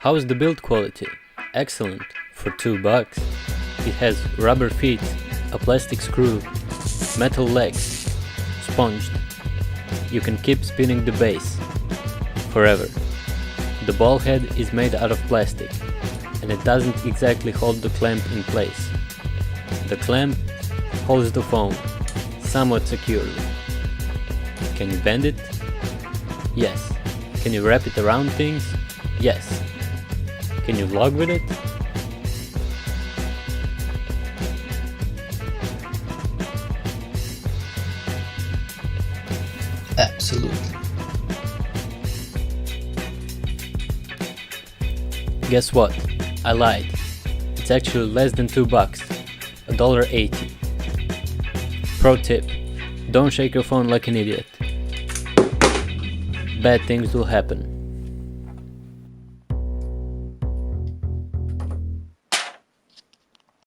How's the build quality? Excellent, for $2. It has rubber feet, a plastic screw, metal legs, sponged. You can keep spinning the base forever. The ball head is made out of plastic, and it doesn't exactly hold the clamp in place. The clamp holds the foam somewhat securely. Can you bend it? Yes. Can you wrap it around things? Yes. Can you vlog with it? Absolutely. Guess what? I lied. It's actually less than $2, $1.80. Pro tip: don't shake your phone like an idiot. Bad things will happen.